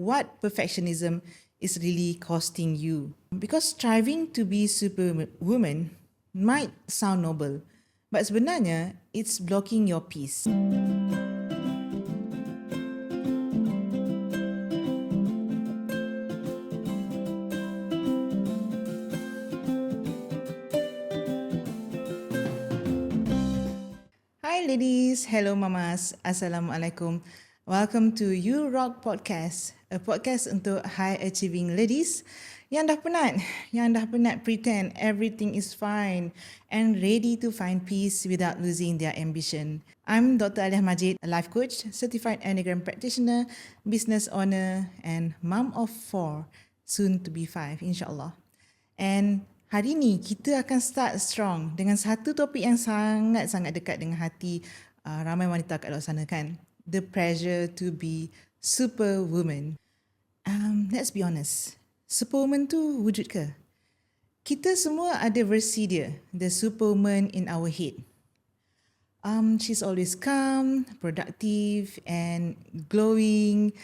what perfectionism is really costing you. Because striving to be superwoman might sound noble, but sebenarnya it's blocking your peace. Hi ladies, hello mamas, Assalamualaikum. Welcome to You Rock Podcast, a podcast untuk high achieving ladies yang dah penat pretend everything is fine and ready to find peace without losing their ambition. I'm Dr. Aliyah Majid, a life coach, certified Enneagram practitioner, business owner and mom of 4, soon to be 5 insyaAllah. And hari ni kita akan start strong dengan satu topik yang sangat-sangat dekat dengan hati ramai wanita kat luar sana kan. The pressure to be superwoman. Let's be honest. Superwoman tu wujud ke? Kita semua ada versi dia, the superwoman in our head. She's always calm, productive and glowing,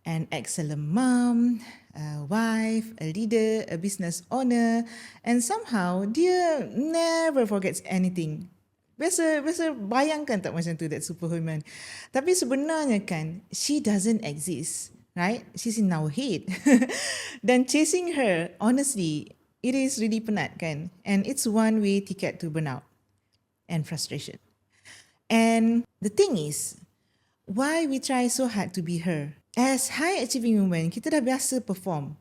an excellent mom, a wife, a leader, a business owner, and somehow dia never forgets anything. Biasa bayangkan tak macam tu, that superwoman. Tapi sebenarnya kan, she doesn't exist, right? She's in our head. Dan chasing her, honestly, it is really penat kan? And it's one way ticket to burnout and frustration. And the thing is, why we try so hard to be her? As high achieving women, kita dah biasa perform.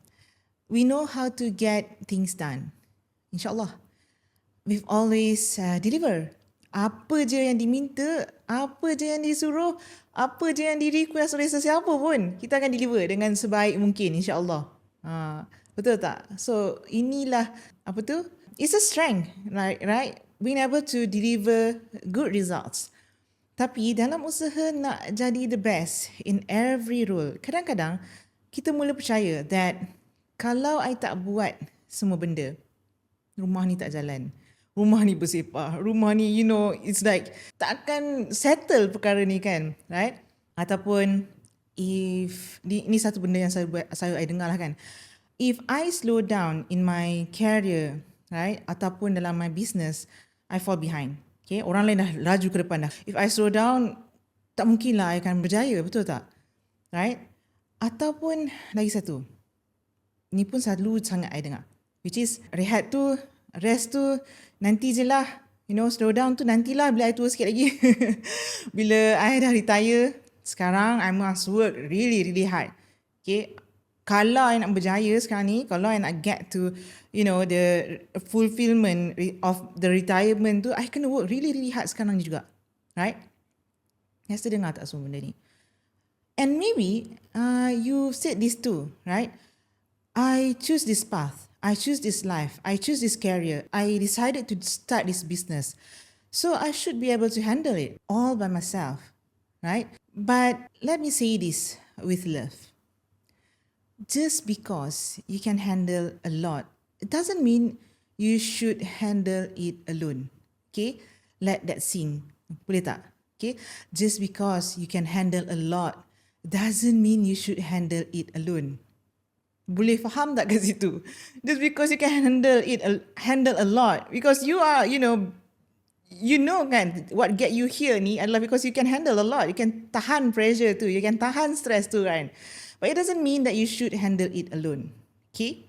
We know how to get things done. InsyaAllah. We've always deliver. Apa je yang diminta, apa je yang disuruh, apa je yang di-request oleh sesiapa pun, kita akan deliver dengan sebaik mungkin insyaAllah. Betul tak? So inilah, apa tu? It's a strength, right? Being able to deliver good results. Tapi dalam usaha nak jadi the best in every role, kadang-kadang kita mula percaya that kalau I tak buat semua benda, rumah ni tak jalan. Rumah ni bersepah. Rumah ni, it's like takkan settle perkara ni kan, right? Ataupun if, ni satu benda yang saya dengar lah kan. If I slow down in my career, right? Ataupun dalam my business, I fall behind. Okay, orang lain dah laju ke depan dah. If I slow down, tak mungkinlah I akan berjaya, betul tak? Right? Ataupun lagi satu. Ni pun selalu sangat I dengar. Which is, rehat tu, rest tu, nanti je lah. Slow down tu nantilah bila I tua sikit lagi. Bila I dah retire, sekarang I must work really, really hard. Okay? Kalau I nak berjaya sekarang ni, kalau I nak get to, the fulfillment of the retirement tu, I kena work really, really hard sekarang ni juga. Right? Biasa dengar tak semua benda ni? And maybe you said this too, right? I choose this path. I choose this life. I choose this career. I decided to start this business. So I should be able to handle it all by myself, right? But let me say this with love. Just because you can handle a lot, it doesn't mean you should handle it alone. Okay? Let that sink. Boleh tak? Okay? Just because you can handle a lot, doesn't mean you should handle it alone. Boleh faham tak kat situ? Just because you can handle a lot, because you are, kan, what get you here ni adalah because you can handle a lot. You can tahan pressure tu, you can tahan stress tu kan. But it doesn't mean that you should handle it alone. Okay?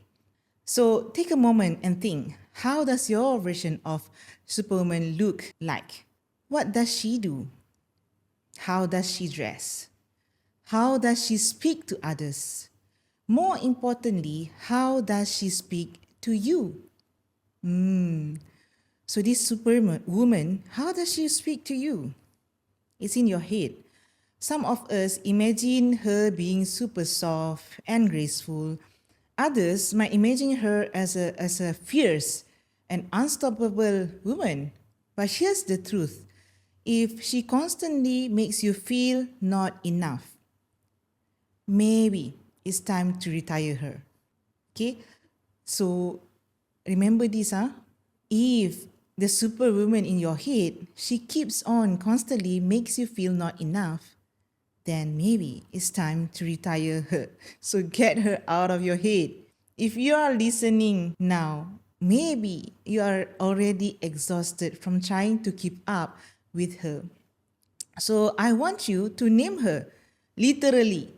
So take a moment and think, how does your version of Superwoman look like? What does she do? How does she dress? How does she speak to others? More importantly, how does she speak to you? So this superwoman, how does she speak to you? It's in your head. Some of us imagine her being super soft and graceful. Others might imagine her as a fierce and unstoppable woman. But here's the truth. If she constantly makes you feel not enough, maybe it's time to retire her. Okay? So remember this, if the superwoman in your head, she keeps on constantly makes you feel not enough, then maybe it's time to retire her. So get her out of your head. If you are listening now, maybe you are already exhausted from trying to keep up with her. So I want you to name her. Literally.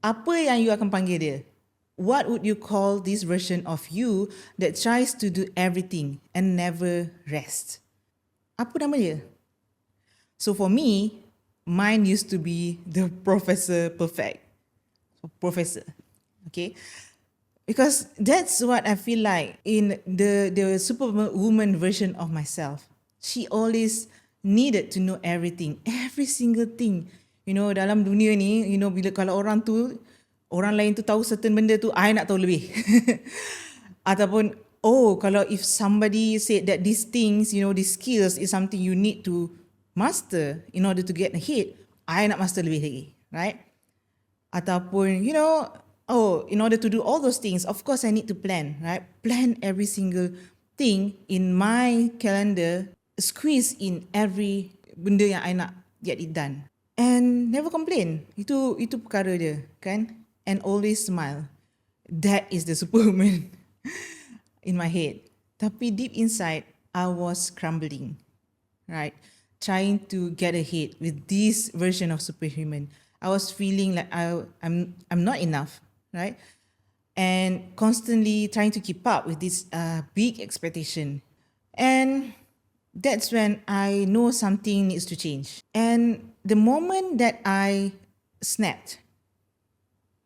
Apa yang you akan panggil dia? What would you call this version of you that tries to do everything and never rest? Apa nama dia? So for me, mine used to be the Professor Perfect. Professor. Okay? Because that's what I feel like in the Superwoman version of myself. She always needed to know everything, every single thing. You know, dalam dunia ni, you know, bila kalau orang lain tu tahu certain benda tu, I nak tahu lebih. Ataupun, oh, kalau if somebody said that these things, you know, these skills is something you need to master in order to get ahead, I nak master lebih lagi, right? Ataupun, you know, oh, in order to do all those things, of course I need to plan, right? Plan every single thing in my calendar, squeeze in every benda yang I nak get it done. And never complain. Itu perkara dia, kan? And always smile. That is the Superwoman in my head. Tapi deep inside, I was crumbling, right? Trying to get ahead with this version of superhuman. I was feeling like I'm not enough, right? And constantly trying to keep up with this big expectation. And that's when I know something needs to change. And the moment that I snapped,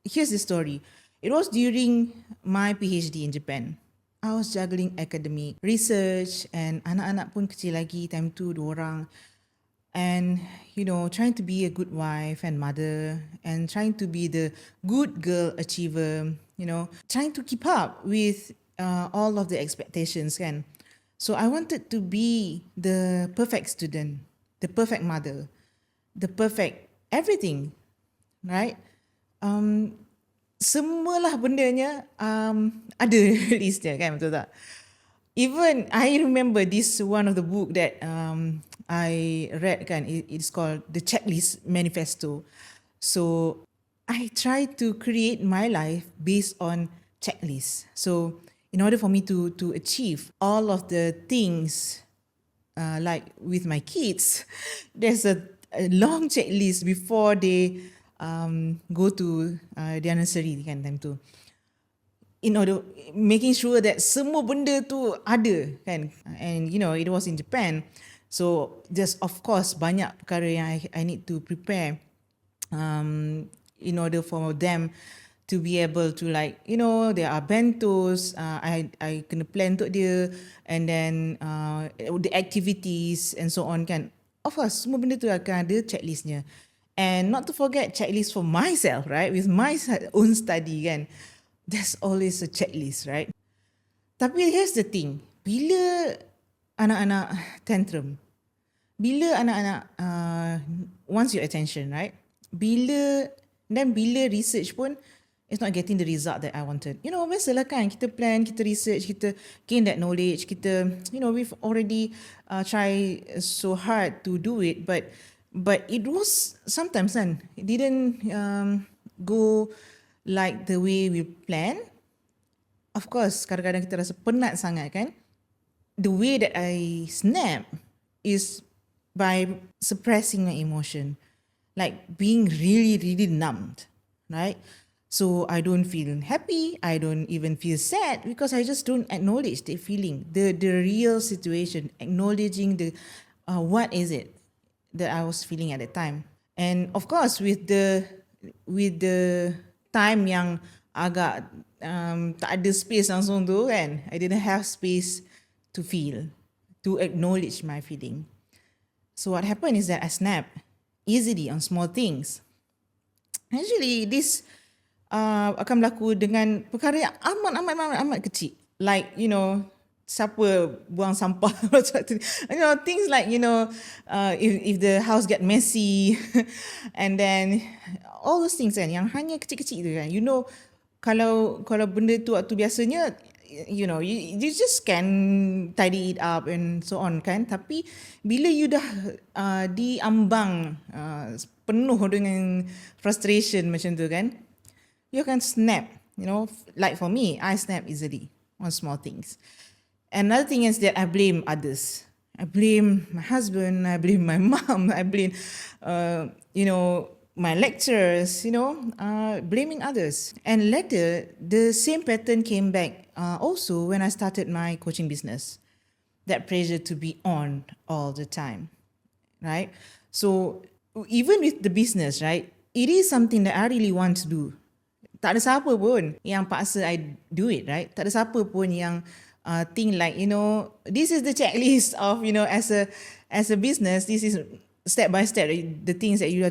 here's the story. It was during my PhD in Japan. I was juggling academic research and anak-anak pun kecil lagi time tu 2 orang. And, you know, trying to be a good wife and mother and trying to be the good girl achiever, you know, trying to keep up with all of the expectations, kan. So I wanted to be the perfect student, the perfect mother, the perfect everything, right? Semualah bendanya ada list dia, kan, betul tak? Even I remember this one of the book that I read, kan, it's called The Checklist Manifesto. So I try to create my life based on checklists. So in order for me to achieve all of the things, like with my kids, there's a long checklist before they go to their nursery, kan, time tu. In order making sure that semua benda tu ada, kan. And you know, it was in Japan. So there's of course banyak perkara yang I need to prepare in order for them to be able to, like, you know, there are bentos, I kena plan untuk dia, and then the activities and so on, kan. Of course, semua benda tu akan ada checklistnya. And not to forget checklist for myself, right? With my own study, kan. There's always a checklist, right? Tapi here's the thing. Bila anak-anak tantrum, bila anak-anak wants your attention, right? Bila research pun, it's not getting the result that I wanted. You know, biasalah kan, kita plan, kita research, kita gain that knowledge, kita, you know, we've already try so hard to do it, but it was sometimes, kan, it didn't go like the way we plan. Of course, kadang-kadang kita rasa penat sangat, kan. The way that I snap is by suppressing my emotion, like being really, really numbed, right? So I don't feel happy, I don't even feel sad, because I just don't acknowledge the feeling, the real situation, acknowledging the what is it that I was feeling at that time. And of course, with the time yang agak tak ada space langsung tu, kan, I didn't have space to feel, to acknowledge my feeling. So what happened is that I snap easily on small things. Actually, this akan berlaku dengan perkara yang amat kecil. Like, you know, siapa buang sampah, you know, things like, you know, if the house get messy, and then all those things, kan, yang hanya kecil-kecil tu, kan. You know, kalau benda tu waktu biasanya you just can tidy it up and so on kan. Tapi bila you dah diambang penuh dengan frustration macam tu kan, you can snap. Like for me, I snap easily on small things. Another thing is that I blame others. I blame my husband, I blame my mom, I blame, my lecturers, blaming others. And later, the same pattern came back also when I started my coaching business. That pressure to be on all the time, right? So even with the business, right, it is something that I really want to do. Tak ada siapa pun yang paksa I do it, right? Tak ada siapa pun yang think like, this is the checklist of, as a business, this is step by step, the things that you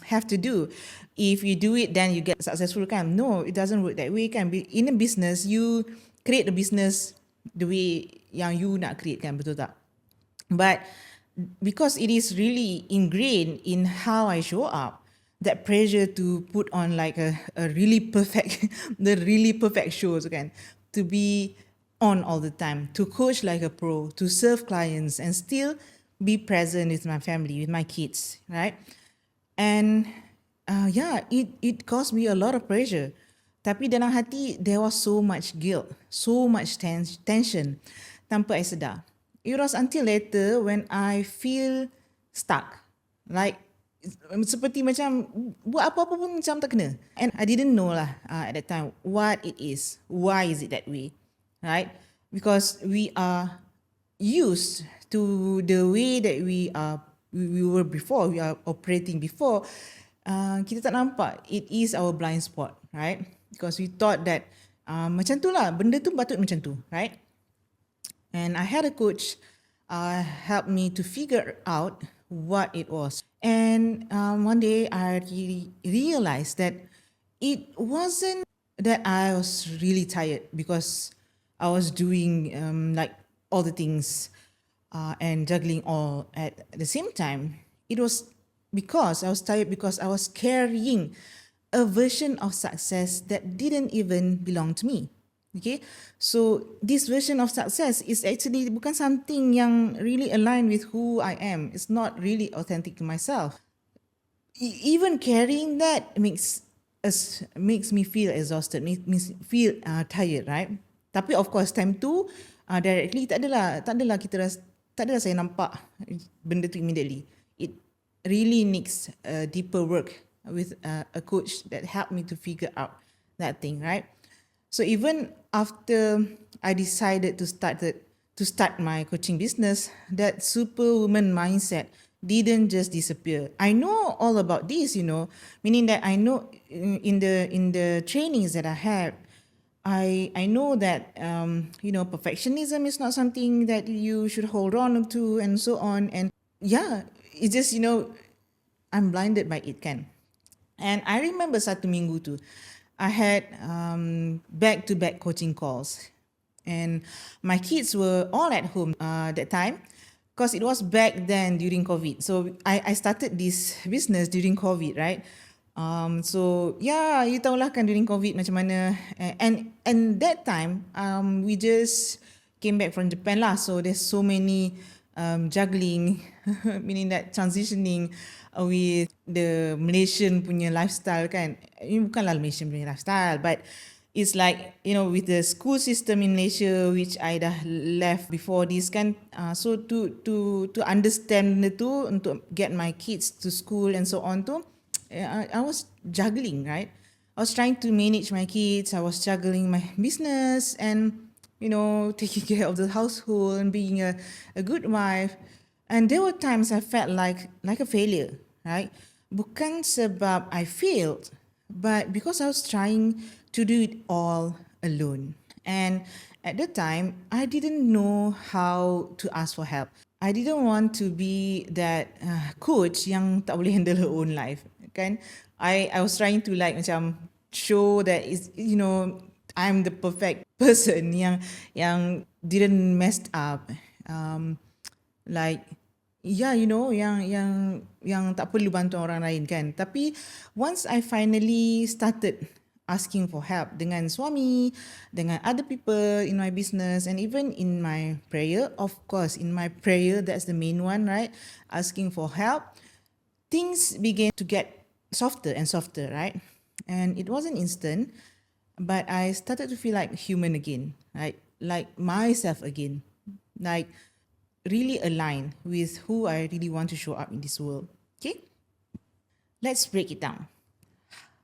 have to do. If you do it, then you get successful kan? No, it doesn't work that way kan? In a business, you create the business the way yang you nak create kan, betul tak? But because it is really ingrained in how I show up, that pressure to put on like a really perfect, the really perfect shows kan, to be on all the time, to coach like a pro, to serve clients and still be present with my family, with my kids, right? And it caused me a lot of pressure. Tapi dalam hati, there was so much guilt, so much tension, tanpa I sedar. It was until later when I feel stuck, like seperti macam buat apa-apa pun macam tak kena. And I didn't know lah at that time what it is, why is it that way, right? Because we are used to the way that we were before, we are operating before. Kita tak nampak it is our blind spot, right? Because we thought that macam tu lah, benda tu patut macam tu, right? And I had a coach help me to figure out what it was. And one day I realized that it wasn't that I was really tired because I was doing like all the things and juggling all at the same time. It was because I was tired because I was carrying a version of success that didn't even belong to me. Okay, so this version of success is actually bukan something yang really aligned with who I am. It's not really authentic to myself. Even carrying that makes me feel exhausted, makes me feel tired, right? Tapi of course time tu directly tak adalah saya nampak benda tu immediately. It really needs deeper work with a coach that helped me to figure out that thing, right? So even after I decided to start my coaching business, that superwoman mindset didn't just disappear. I know all about this, meaning that I know in the trainings that I had, I know that perfectionism is not something that you should hold on to and so on. And it's just I'm blinded by it kan. And I remember satu minggu tu, I had back-to-back coaching calls. And my kids were all at home that time because it was back then during COVID. So I started this business during COVID, right? So you tahu lah kan during COVID macam mana. And that time, we just came back from Japan lah. So there's so many juggling, meaning that transitioning with the Malaysian punya lifestyle kan. Ini bukanlah Malaysian punya lifestyle, but it's like, with the school system in Malaysia, which I dah left before this kan. So to understand benda tu, untuk get my kids to school and so on tu, I was juggling, right? I was trying to manage my kids, I was juggling my business and, taking care of the household and being a good wife. And there were times I felt like a failure, right? Bukan sebab I failed, but because I was trying to do it all alone. And at the time, I didn't know how to ask for help. I didn't want to be that coach yang tak boleh handle her own life, kan? I was trying to like macam show that is I'm the perfect person yang didn't messed up. Yang tak perlu bantu orang lain kan. Tapi once I finally started asking for help dengan suami, dengan other people in my business, and even in my prayer. Of course, in my prayer, that's the main one, right? Asking for help. Things began to get softer and softer, right? And it wasn't instant, but I started to feel like human again, right? Like myself again, like really aligned with who I really want to show up in this world. Okay, let's break it down.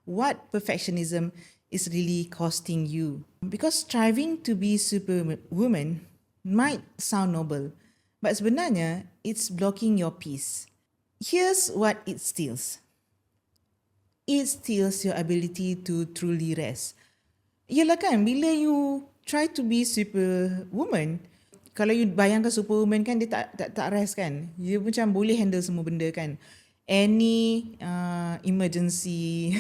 What perfectionism is really costing you? Because striving to be superwoman might sound noble, but sebenarnya it's blocking your peace. Here's what it steals. It steals your ability to truly rest. Yelah kan, bila you try to be superwoman, kalau you bayangkan superwoman kan, dia tak rest kan. Dia macam boleh handle semua benda kan. Any emergency,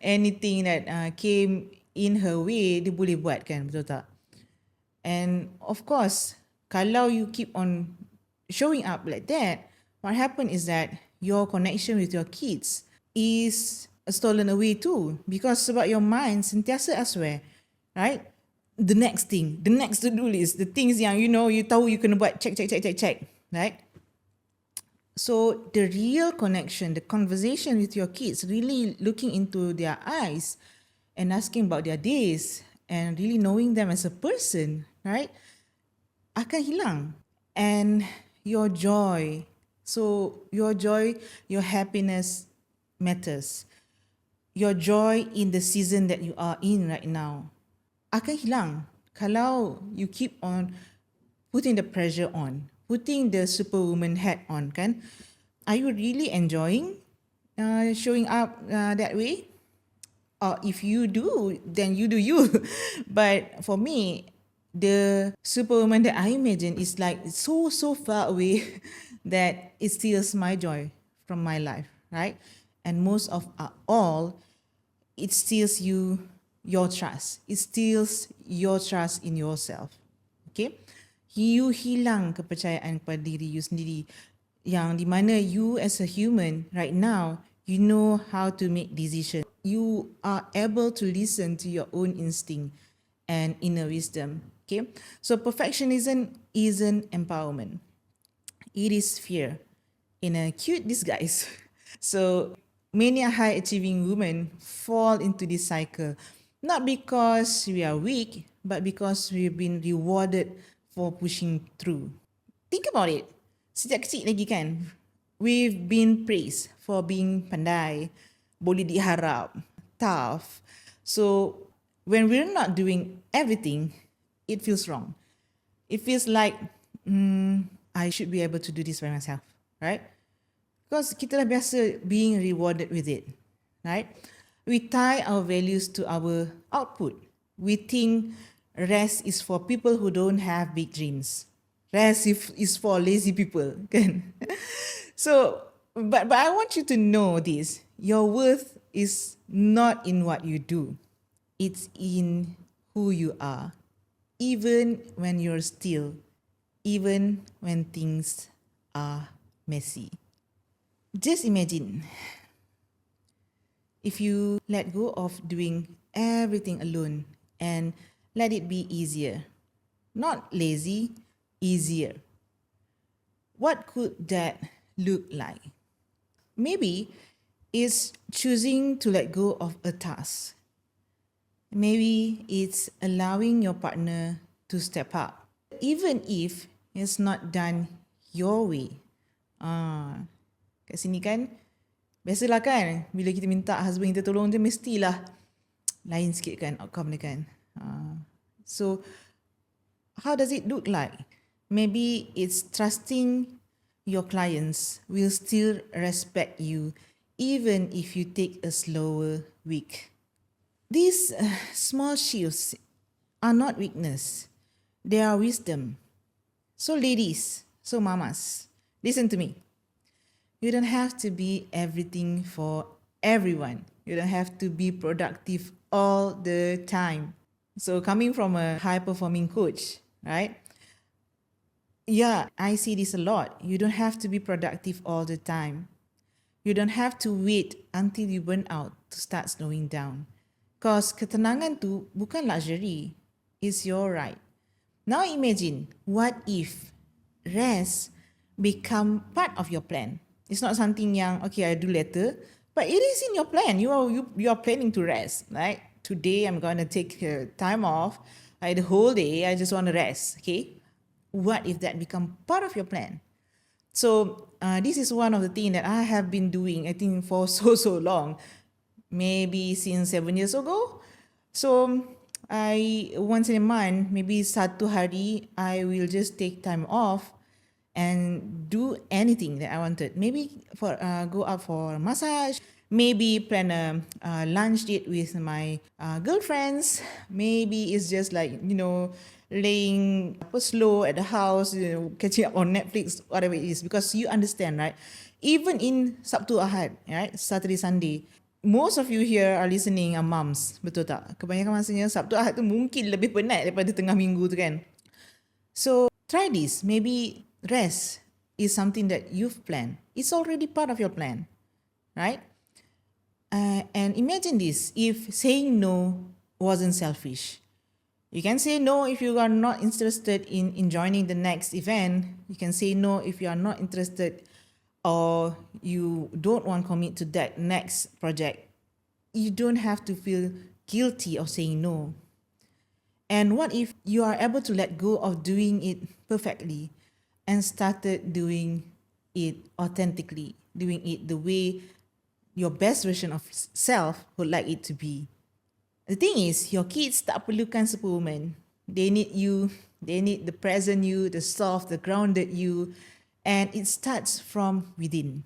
anything that came in her way, dia boleh buat kan, betul tak? And of course, kalau you keep on showing up like that, what happen is that your connection with your kids is stolen away too, because sebab your mind sentiasa elsewhere, right? The next thing, the next to-do list, the things yang you tahu you kena buat, check, right? So the real connection, the conversation with your kids, really looking into their eyes and asking about their days and really knowing them as a person, right? Akan hilang. And your joy, so your joy, your happiness matters. Your joy in the season that you are in right now akan hilang kalau you keep on putting the pressure on, putting the superwoman hat on, kan? Are you really enjoying showing up that way? Or if you do, then you do you. But for me, the superwoman that I imagine is like so far away that it steals my joy from my life, right? And most of all, it steals your trust. It steals your trust in yourself. Okay? You hilang kepercayaan kepada diri you sendiri. Yang di mana you as a human right now, you know how to make decisions. You are able to listen to your own instinct and inner wisdom. Okay? So perfectionism isn't empowerment. It is fear in a cute disguise. So many high achieving women fall into this cycle, not because we are weak, but because we've been rewarded for pushing through. Think about it. Sejak kecil lagi kan, we've been praised for being pandai, boleh diharap, tough. So when we're not doing everything, it feels wrong. It feels like, I should be able to do this by myself, right? Because kita dah biasa being rewarded with it, right? We tie our values to our output. We think rest is for people who don't have big dreams. Rest is for lazy people, kan? So, but I want you to know this. Your worth is not in what you do. It's in who you are. Even when you're still, even when things are messy. Just imagine if you let go of doing everything alone and let it be easier. Not lazy, easier. What could that look like? Maybe it's choosing to let go of a task. Maybe it's allowing your partner to step up, even if it's not done your way. Kat sini kan, biasalah kan, bila kita minta husband kita tolong dia, mestilah lain sikit kan outcome dia kan. So, how does it look like? Maybe it's trusting your clients will still respect you even if you take a slower week. These small shifts are not weakness. They are wisdom. So ladies, so mamas, listen to me. You don't have to be everything for everyone. You don't have to be productive all the time. So coming from a high-performing coach, right? Yeah, I see this a lot. You don't have to be productive all the time. You don't have to wait until you burn out to start slowing down. Because ketenangan tu bukan luxury. It's your right. Now imagine, what if rest become part of your plan? It's not something yang, okay, I do later, but it is in your plan. You are planning to rest, right? Today I'm going to take time off. Like the whole day, I just want to rest, okay? What if that become part of your plan? So this is one of the things that I have been doing, I think, for so long, maybe since 7 years ago. So I once in a month, maybe satu hari, I will just take time off and do anything that I wanted. Maybe for go out for massage, maybe plan a lunch date with my girlfriends. Maybe it's just like, laying slow at the house, catching up on Netflix, whatever it is. Because you understand, right? Even in Sabtu Ahad, right? Saturday, Sunday, most of you here are listening are moms, betul tak? Kebanyakan masanya Sabtu Ahad tu mungkin lebih penat daripada tengah minggu tu kan. So try this. Maybe rest is something that you've planned. It's already part of your plan, right? And imagine this, if saying no wasn't selfish. You can say no if you are not interested in joining the next event. You can say no if you are not interested or you don't want to commit to that next project. You don't have to feel guilty of saying no. And what if you are able to let go of doing it perfectly and started doing it authentically, doing it the way your best version of self would like it to be? The thing is, your kids tak perlukan Superwoman. They need you, they need the present you, the soft, the grounded you, and it starts from within.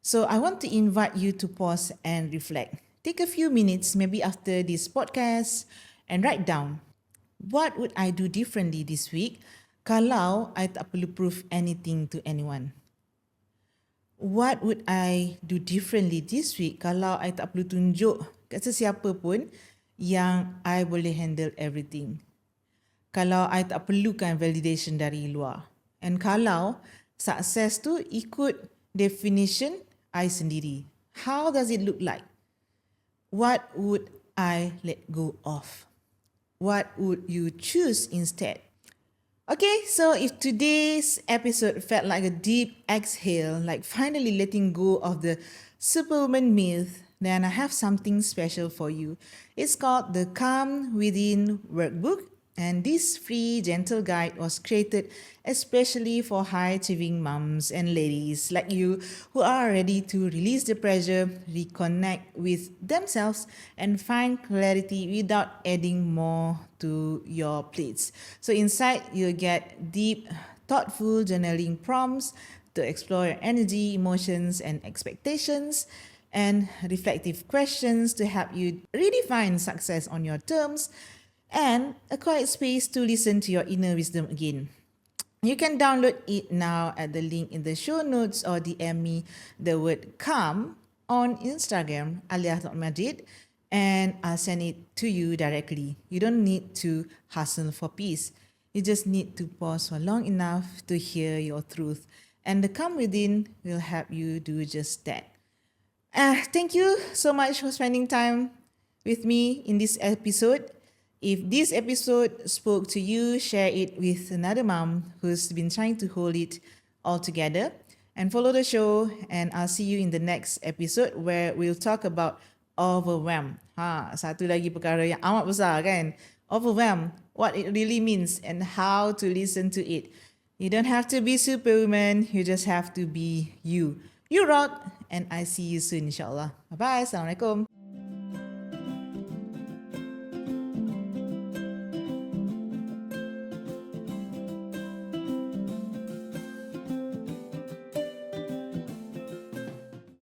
So I want to invite you to pause and reflect. Take a few minutes, maybe after this podcast, and write down, what would I do differently this week kalau I tak perlu prove anything to anyone? What would I do differently this week kalau I tak perlu tunjuk kat sesiapa pun yang I boleh handle everything? Kalau I tak perlukan validation dari luar. And kalau success tu ikut definition I sendiri. How does it look like? What would I let go of? What would you choose instead? Okay, so if today's episode felt like a deep exhale, like finally letting go of the Superwoman myth, then I have something special for you. It's called the Calm Within Workbook. And this free, gentle guide was created especially for high-achieving moms and ladies like you who are ready to release the pressure, reconnect with themselves, and find clarity without adding more to your plates. So inside, you'll get deep, thoughtful journaling prompts to explore your energy, emotions, and expectations, and reflective questions to help you redefine success on your terms, and a quiet space to listen to your inner wisdom again. You can download it now at the link in the show notes or DM me the word calm on Instagram, aliyah.majid, and I'll send it to you directly. You don't need to hustle for peace. You just need to pause for long enough to hear your truth. And the calm within will help you do just that. Thank you so much for spending time with me in this episode. If this episode spoke to you, share it with another mom who's been trying to hold it all together. And follow the show, and I'll see you in the next episode where we'll talk about overwhelm. Satu lagi perkara yang amat besar kan? Overwhelm, what it really means and how to listen to it. You don't have to be Superwoman, you just have to be you. You rock, and I see you soon insyaAllah. Bye-bye, Assalamualaikum.